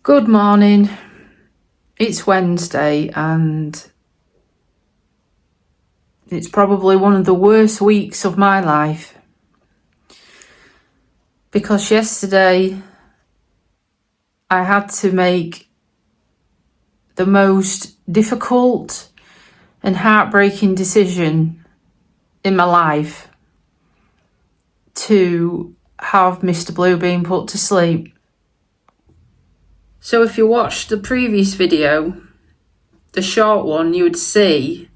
Good morning. It's Wednesday and it's probably one of the worst weeks of my life because yesterday I had to make the most difficult and heartbreaking decision in my life to have Mr. Blue being put to sleep. So if you watched the previous video, the short one, you would see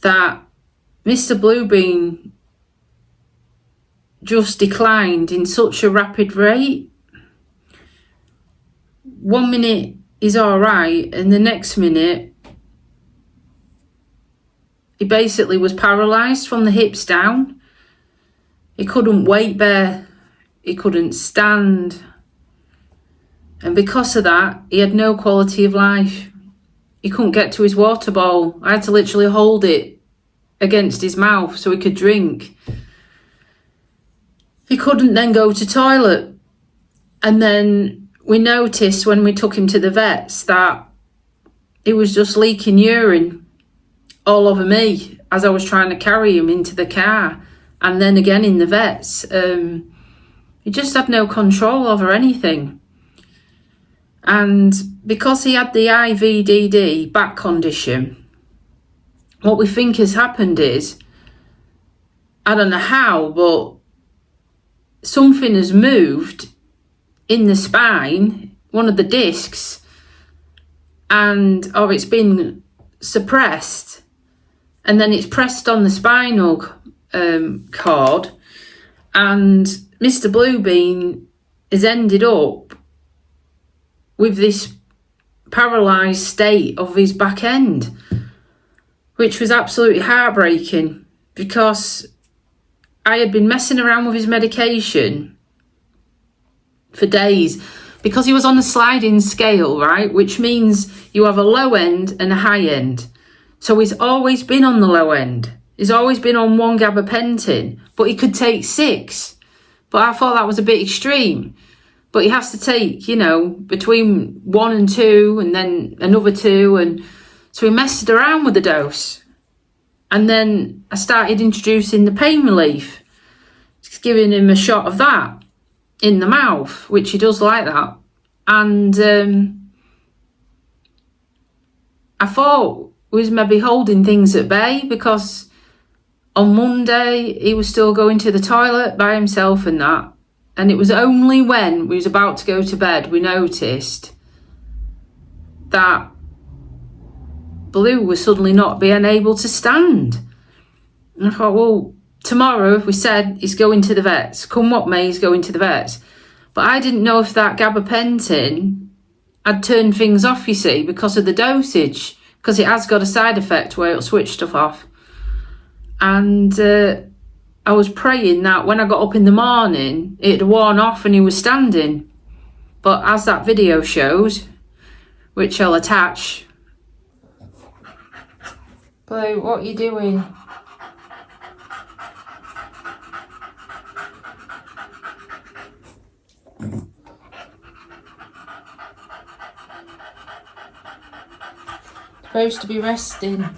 that Mr. Bluebeam just declined in such a rapid rate. 1 minute he's all right, and the next minute he basically was paralysed from the hips down. He couldn't weight bear, he couldn't stand, and because of that he had no quality of life. He couldn't get to his water bowl. I had to literally hold it against his mouth so he could drink. He couldn't then go to toilet. And then we noticed when we took him to the vets that he was just leaking urine all over me as I was trying to carry him into the car. And then again in the vets. He just had no control over anything. And because he had the IVDD back condition, what we think has happened is, I don't know how, but something has moved in the spine, one of the discs, or it's been suppressed, and then it's pressed on the spinal cord, and Mr. Bluebeam has ended up with this paralysed state of his back end, which was absolutely heartbreaking because I had been messing around with his medication for days because he was on a sliding scale, right? Which means you have a low end and a high end. So he's always been on the low end. He's always been on 1 gabapentin, but he could take 6. But I thought that was a bit extreme. But he has to take, between 1 and 2 and then another 2. And so we messed around with the dose. And then I started introducing the pain relief, just giving him a shot of that in the mouth, which he does like that. And I thought we was maybe holding things at bay because on Monday he was still going to the toilet by himself and that. And it was only when we was about to go to bed we noticed that Blue was suddenly not being able to stand. And I thought, well, tomorrow we said he's going to the vets. Come what may, he's going to the vets. But I didn't know if that gabapentin had turned things off, you see, because of the dosage. Because it has got a side effect where it'll switch stuff off. And I was praying that when I got up in the morning, it had worn off and he was standing. But as that video shows, which I'll attach. Blue, what are you doing? Supposed to be resting.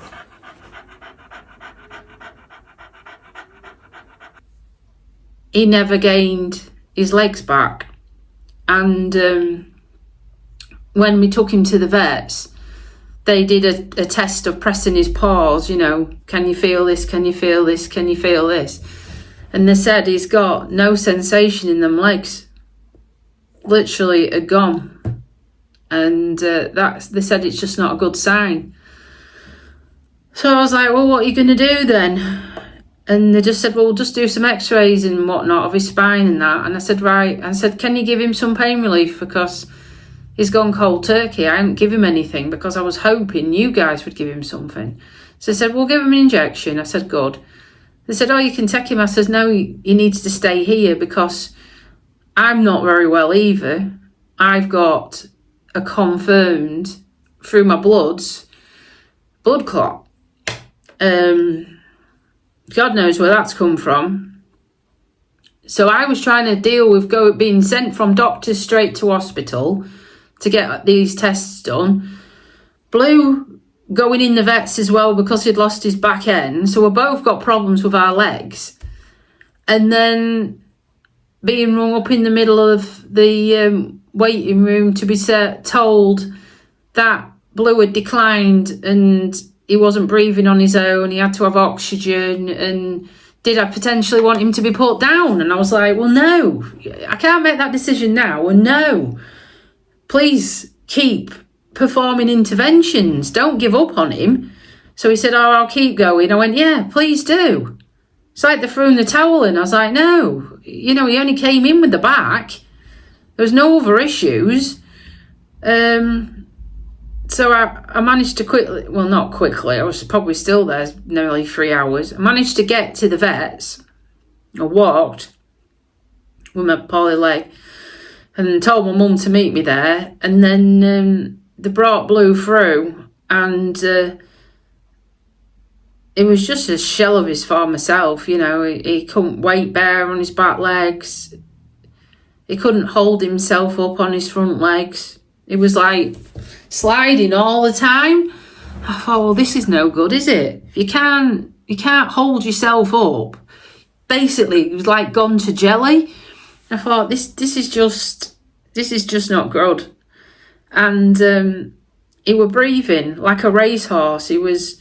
He never gained his legs back. And when we took him to the vets, they did a test of pressing his paws, can you feel this, can you feel this, can you feel this? And they said he's got no sensation in them legs. Literally a gone. And they said it's just not a good sign. So I was like, well, what are you going to do then? And they just said, well, we'll just do some x-rays and whatnot of his spine and that. And I said, right. I said, can you give him some pain relief? Because he's gone cold turkey. I didn't give him anything because I was hoping you guys would give him something. So they said, we'll give him an injection. I said, good. They said, oh, you can take him. I said, no, he needs to stay here because I'm not very well either. I've got a confirmed, through my blood clot. God knows where that's come from. So I was trying to deal with being sent from doctors straight to hospital to get these tests done. Blue going in the vets as well because he'd lost his back end. So we both got problems with our legs. And then being rung up in the middle of the waiting room to be told that Blue had declined and he wasn't breathing on his own. He had to have oxygen, and did I potentially want him to be put down? And I was like, well, no, I can't make that decision now. And no, please keep performing interventions. Don't give up on him. So he said, oh, I'll keep going. I went, yeah, please do. It's like they threw in the towel in. I was like, no, he only came in with the back. There was no other issues. So I managed to quickly, well, not quickly, I was probably still there nearly 3 hours. I managed to get to the vets. I walked with my poorly leg and told my mum to meet me there. And then they brought Blue through, and it was just a shell of his former self. He couldn't weight bear on his back legs. He couldn't hold himself up on his front legs. It was like sliding all the time. I thought, well, this is no good, is it? If you can't hold yourself up. Basically, it was like gone to jelly. I thought, this is just not good. And he was breathing like a racehorse. He was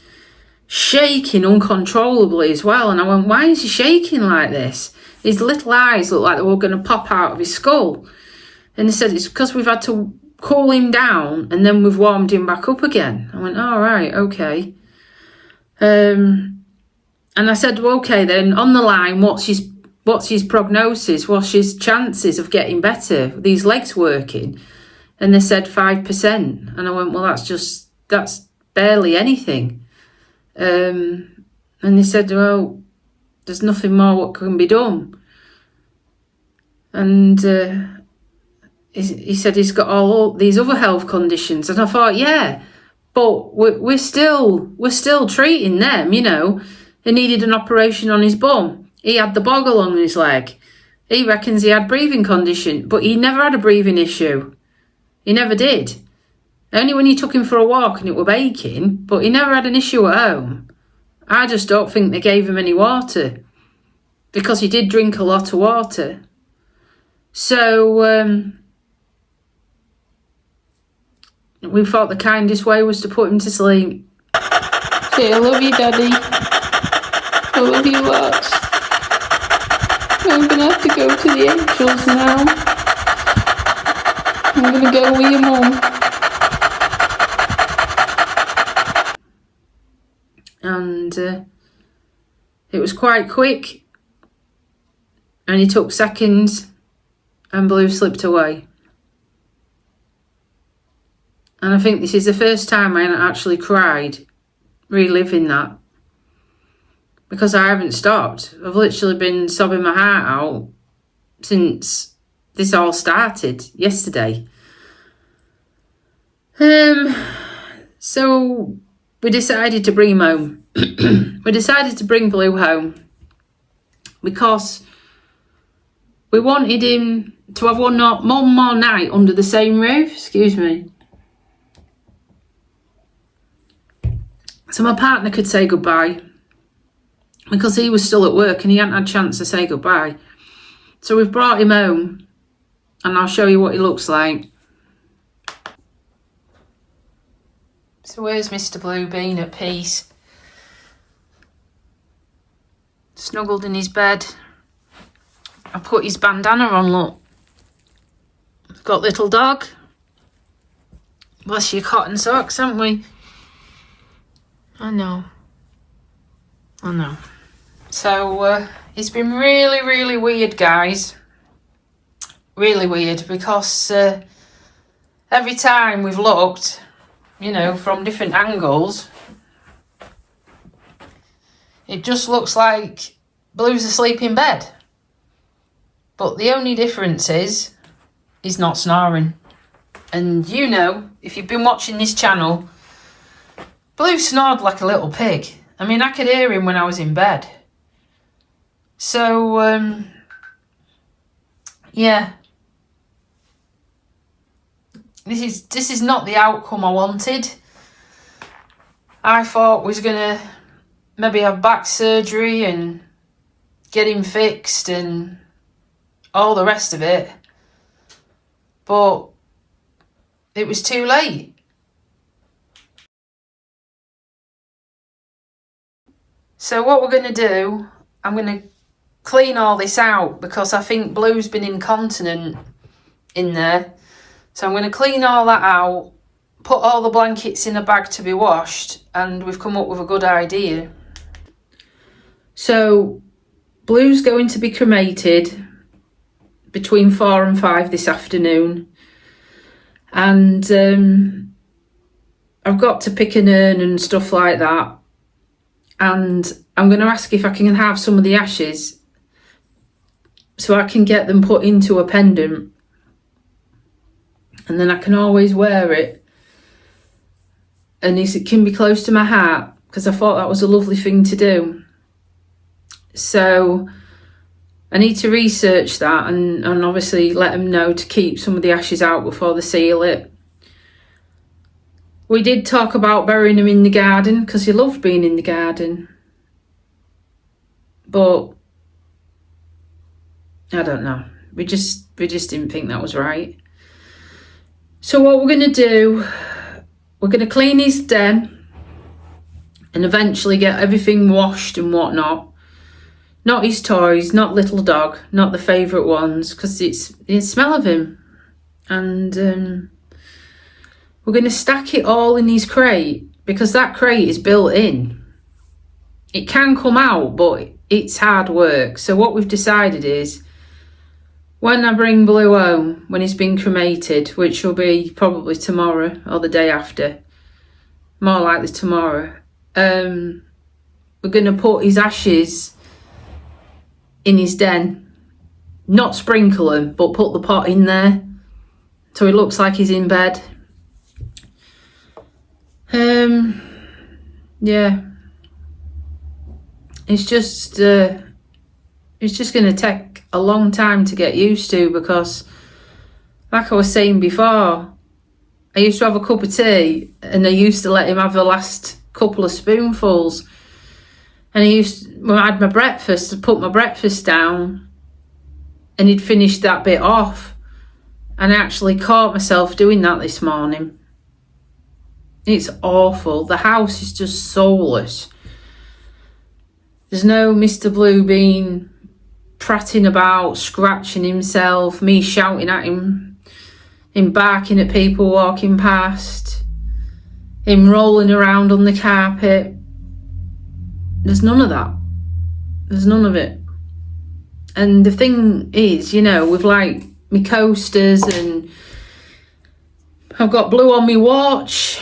shaking uncontrollably as well. And I went, why is he shaking like this? His little eyes looked like they were going to pop out of his skull. And they said, it's because we've had to cool him down and then we've warmed him back up again. I went, all right, okay. And I said, well, okay then, on the line, what's his prognosis? What's his chances of getting better? These legs working? And they said 5%. And I went, well, that's barely anything. And they said, well, there's nothing more what can be done. And he said he's got all these other health conditions. And I thought, yeah, but we're still treating them, He needed an operation on his bum. He had the boggle on his leg. He reckons he had breathing condition, but he never had a breathing issue. He never did. Only when he took him for a walk and it was baking, but he never had an issue at home. I just don't think they gave him any water, because he did drink a lot of water. So we thought the kindest way was to put him to sleep. Okay, I love you, Daddy. I love you lots. I'm going to have to go to the Angels now. I'm going to go with your mum. And it was quite quick. And he took seconds and Blue slipped away. And I think this is the first time I actually cried reliving that, because I haven't stopped. I've literally been sobbing my heart out since this all started yesterday. So we decided to bring him home. We decided to bring Blue home because we wanted him to have one more night under the same roof. Excuse me. So my partner could say goodbye, because he was still at work and he hadn't had a chance to say goodbye. So we've brought him home, and I'll show you what he looks like. So where's Mr. Blue being at peace? Snuggled in his bed. I put his bandana on, look. Got little dog. Bless your cotton socks, haven't we? I know. So it's been really, really weird, guys. Really weird, because every time we've looked, from different angles, it just looks like Blue's asleep in bed. But the only difference is he's not snoring. And if you've been watching this channel, Blue snored like a little pig. I mean, I could hear him when I was in bed. So yeah, this is not the outcome I wanted. I thought we was gonna maybe have back surgery and get him fixed and all the rest of it, but it was too late. So what we're going to do, I'm going to clean all this out because I think Blue's been incontinent in there. So I'm going to clean all that out, put all the blankets in a bag to be washed, and we've come up with a good idea. So Blue's going to be cremated between 4 and 5 this afternoon, and I've got to pick an urn and stuff like that, and I'm going to ask if I can have some of the ashes so I can get them put into a pendant, and then I can always wear it, and it can be close to my heart, because I thought that was a lovely thing to do. So I need to research that and obviously let them know to keep some of the ashes out before they seal it. We did talk about burying him in the garden because he loved being in the garden. But I don't know. We just didn't think that was right. So what we're going to do, we're going to clean his den and eventually get everything washed and whatnot. Not his toys, not little dog, not the favourite ones, because it's the smell of him. And we're going to stack it all in his crate, because that crate is built in. It can come out, but it's hard work. So what we've decided is, when I bring Blue home, when he's been cremated, which will be probably tomorrow or the day after, more likely tomorrow, we're going to put his ashes in his den. Not sprinkle him, but put the pot in there so it looks like he's in bed. Yeah, it's just going to take a long time to get used to, because like I was saying before, I used to have a cup of tea and I used to let him have the last couple of spoonfuls, and when I had my breakfast, I'd put my breakfast down and he'd finished that bit off, and I actually caught myself doing that this morning. It's awful. The house is just soulless. There's no Mr. Blue being prattling about, scratching himself, me shouting at him barking at people walking past, him rolling around on the carpet. There's none of that. There's none of it. And the thing is, with like my coasters, and I've got Blue on my watch,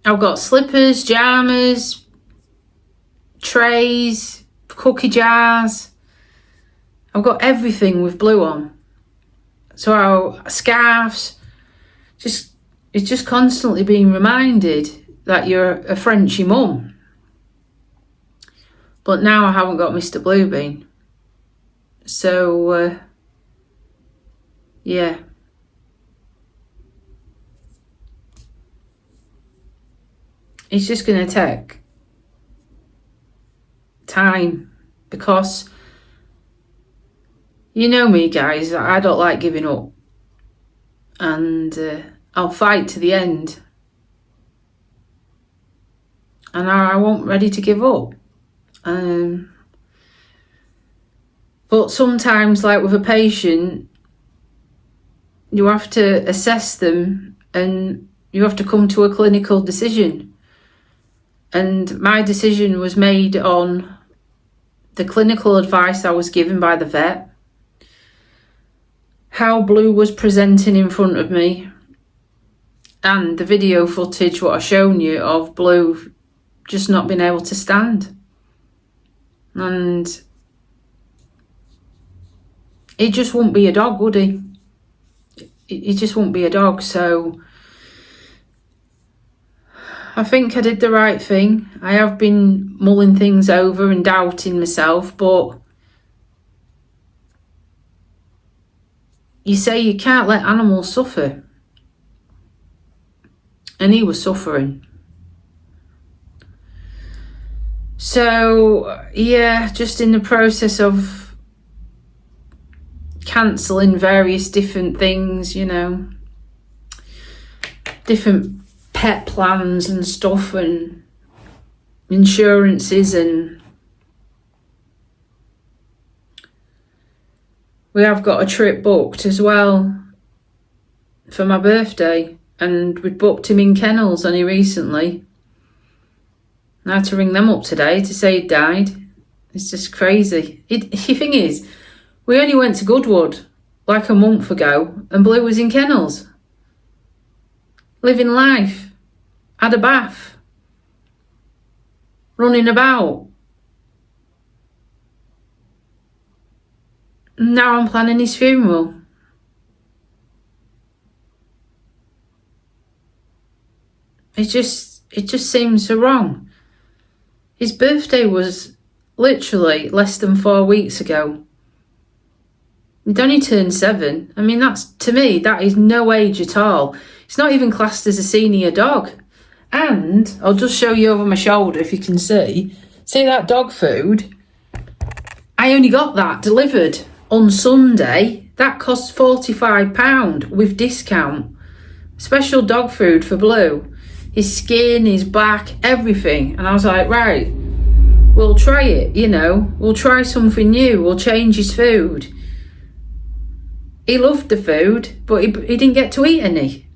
I've got slippers, pyjamas, trays, cookie jars. I've got everything with Blue on. So scarves. It's just constantly being reminded that you're a Frenchie mum. But now I haven't got Mr. Bluebean. So, yeah. It's just going to take time, because you know me, guys, I don't like giving up, and I'll fight to the end, and I won't ready to give up. But sometimes, like with a patient, you have to assess them and you have to come to a clinical decision. And my decision was made on the clinical advice I was given by the vet, how Blue was presenting in front of me, and the video footage what I've shown you of Blue just not being able to stand. And he just wouldn't be a dog, would he? He just wouldn't be a dog. So I think I did the right thing. I have been mulling things over and doubting myself, but you say you can't let animals suffer. And he was suffering. So, yeah, just in the process of cancelling various different things, you know, different pet plans and stuff and insurances, and we have got a trip booked as well for my birthday, and we'd booked him in kennels only recently. I had to ring them up today to say he died. It's just crazy. The thing is, we only went to Goodwood like a month ago and Blue was in kennels. Living life. Had a bath. Running about. Now I'm planning his funeral. It just seems so wrong. His birthday was literally less than 4 weeks ago. He'd only turned 7. I mean, to me, that is no age at all. It's not even classed as a senior dog. And I'll just show you over my shoulder if you can see. See that dog food? I only got that delivered on Sunday. That cost £45 with discount. Special dog food for Blue. His skin, his back, everything. And I was like, right, we'll try it, you know. We'll try something new. We'll change his food. He loved the food, but he didn't get to eat any.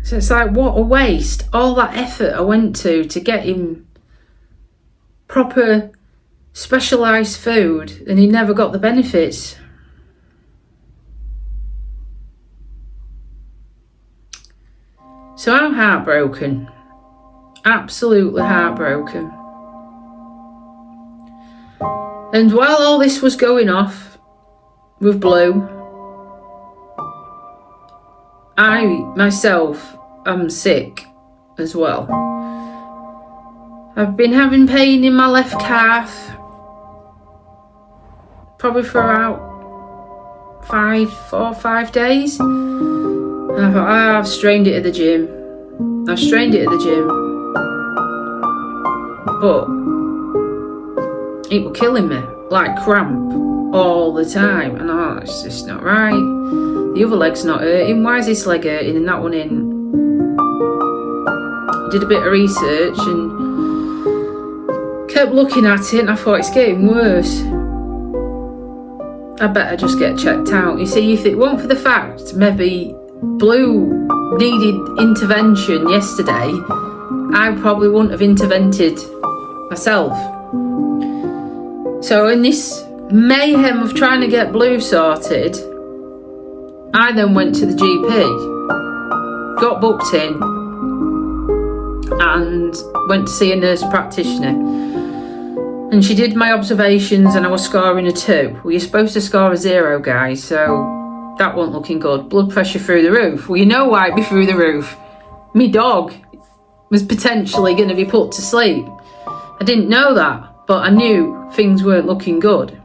So it's like, what a waste. All that effort I went to get him proper specialised food, and he never got the benefits. So I'm heartbroken. Absolutely heartbroken. And while all this was going off with Blue, I myself am sick as well. I've been having pain in my left calf probably for about 4 or 5 days. And I thought, I've strained it at the gym. But it was killing me, like cramp all the time. And I thought, it's just not right. The other leg's not hurting. Why is this leg hurting and that one in? I did a bit of research and kept looking at it, and I thought, it's getting worse. I better just get checked out. You see, if it weren't for the fact maybe Blue needed intervention yesterday, I probably wouldn't have intervened myself. So in this mayhem of trying to get Blue sorted, I then went to the GP, got booked in, and went to see a nurse practitioner. And she did my observations, and I was scoring a 2. Well, you're supposed to score a 0, guys, so that wasn't looking good. Blood pressure through the roof. Well, you know why it'd be through the roof. Me dog was potentially going to be put to sleep. I didn't know that, but I knew things weren't looking good.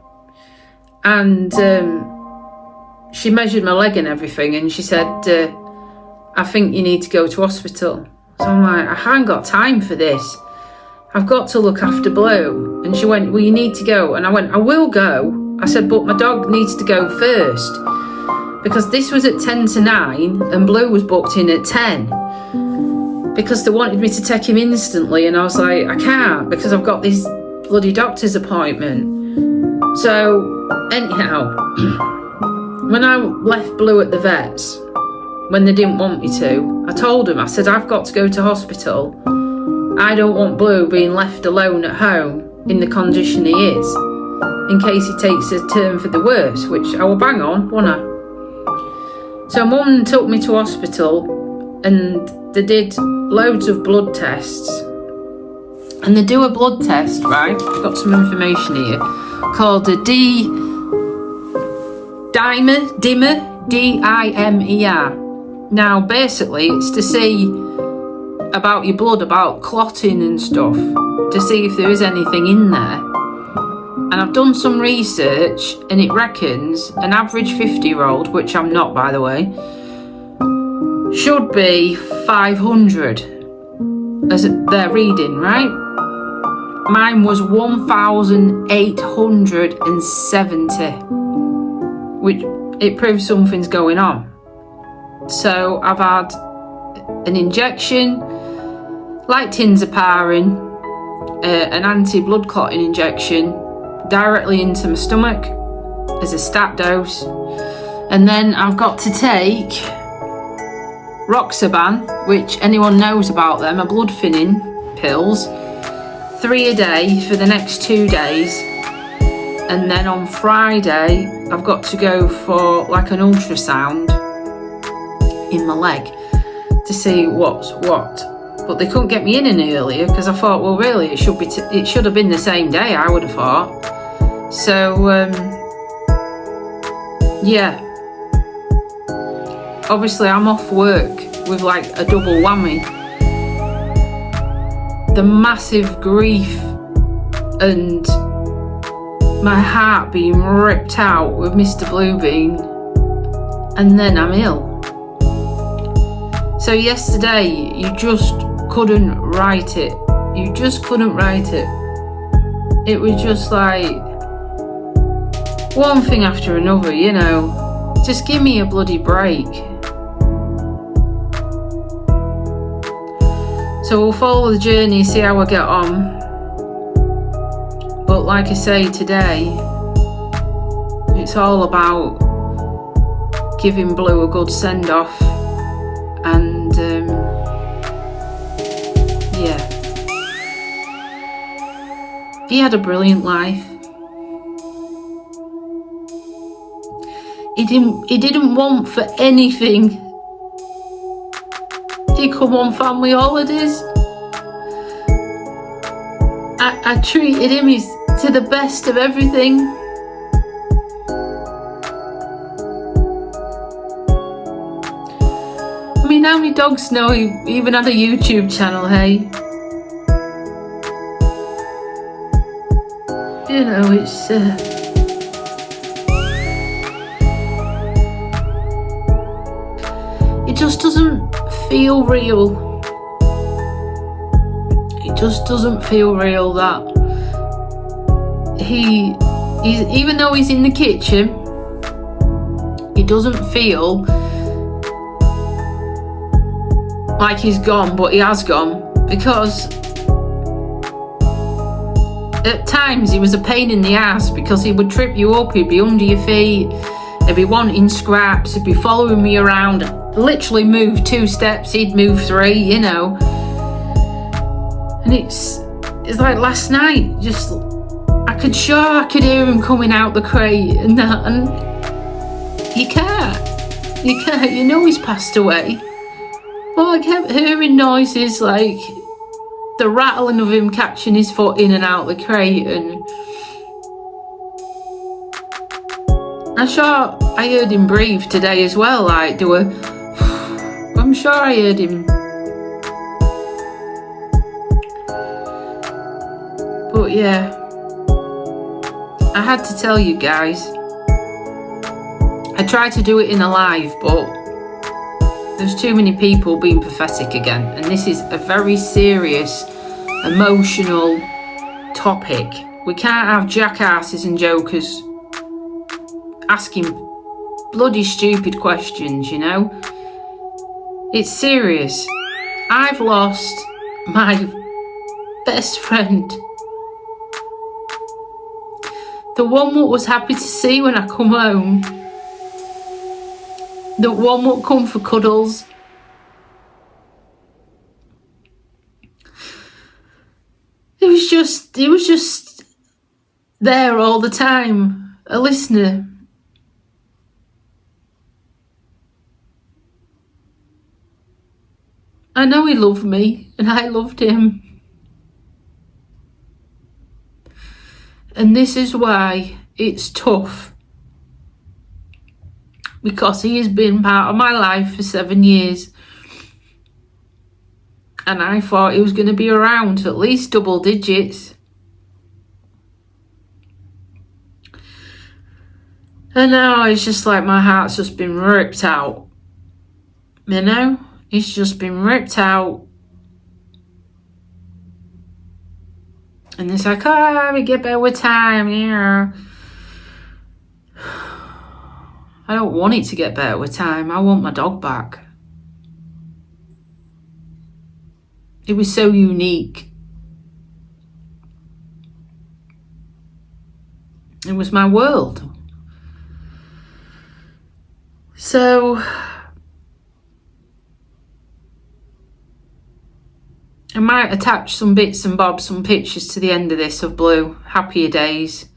And she measured my leg and everything, and she said, I think you need to go to hospital. So I'm like, I haven't got time for this. I've got to look after Blue. And she went, well, you need to go. And I went, I will go. I said, but my dog needs to go first. Because this was at 10 to 9 and Blue was booked in at 10. Because they wanted me to take him instantly. And I was like, I can't, because I've got this bloody doctor's appointment. So, anyhow, when I left Blue at the vets, when they didn't want me to, I told them, I said, I've got to go to hospital. I don't want Blue being left alone at home in the condition he is, in case he takes a turn for the worse, which I will bang on, won't I? So Mum took me to hospital, and they did loads of blood tests. And they do a blood test, right? I've got some information here, called a dimer, D-I-M-E-R. Now, basically, it's to see about your blood, about clotting and stuff, to see if there is anything in there. And And I've done some research, and it reckons an average 50-year-old, which I'm not, by the way, should be 500 as their reading, right? Mine was 1,870, which it proves something's going on. So I've had an injection, like tinzaparin, an anti-blood clotting injection directly into my stomach as a stat dose, and then I've got to take Roxaban, which anyone knows about them, are blood thinning pills, 3 a day for the next 2 days. And then on Friday I've got to go for like an ultrasound in my leg to see what's what. But they couldn't get me in any earlier because I thought, well, really, it should have been the same day, I would have thought. So yeah, obviously I'm off work with like a double whammy. The massive grief and my heart being ripped out with Mr. Bluebeam, and then I'm ill. So yesterday, you just couldn't write it. You just couldn't write it. It was just like one thing after another, you know. Just give me a bloody break. So we'll follow the journey, see how I get on. But like I say, today, it's all about giving Blue a good send-off. And yeah, he had a brilliant life. He didn't want for anything. He come on family holidays. I treated him to the best of everything. I mean, how many dogs know he even had a YouTube channel, hey? You know, it's it just doesn't feel real. It just doesn't feel real that he's even though he's in the kitchen, he doesn't feel like he's gone, but he has gone, because at times he was a pain in the ass, because he would trip you up, he'd be under your feet, he'd be wanting scraps, he'd be following me around, literally move 2 steps, he'd move 3, you know. And it's like last night, just I could hear him coming out the crate and that, and you can't, you know he's passed away. Well, I kept hearing noises like the rattling of him catching his foot in and out the crate, and I'm sure I heard him breathe today as well, like do a I'm sure I heard him. But yeah, I had to tell you guys. I tried to do it in a live, but there's too many people being pathetic again, and this is a very serious, emotional topic. We can't have jackasses and jokers asking bloody stupid questions, you know? It's serious. I've lost my best friend. The one that was happy to see when I come home. The one would come for cuddles. He was just there all the time, a listener. I know he loved me, and I loved him. And this is why it's tough. Because he has been part of my life for 7 years. And I thought he was going to be around to at least double digits. And now it's just like my heart's just been ripped out. You know? It's just been ripped out. And it's like, oh, we get better with time, yeah. I don't want it to get better with time. I want my dog back. It was so unique. It was my world. So I might attach some bits and bobs, some pictures to the end of this of Blue, happier days,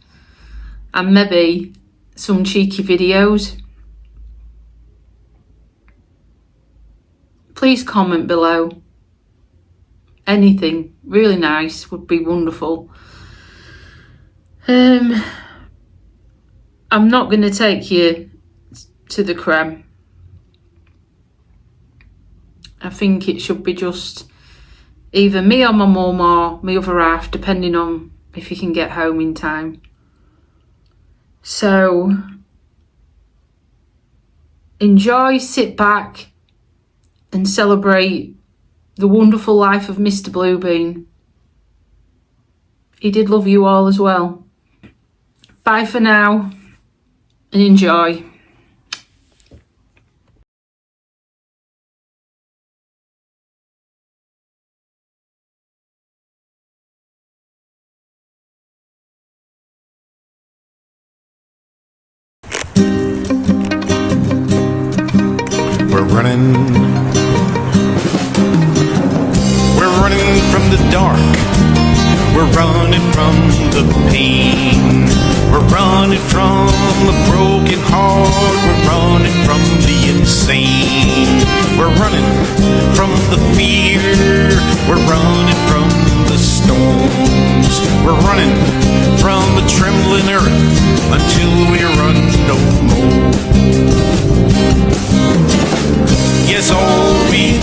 and maybe some cheeky videos. Please comment below. Anything really nice would be wonderful. I'm not going to take you to the creme. I think it should be just either me or my mum or my other half, depending on if you can get home in time. So enjoy, sit back and celebrate the wonderful life of Mr. Bluebean. He did love you all as well. Bye for now and enjoy. We're running from the dark. We're running from the pain. We're running from a broken heart. We're running from the insane. We're running from the fear. We're running from the storms. We're running from the trembling earth until we run no more. Yes, all we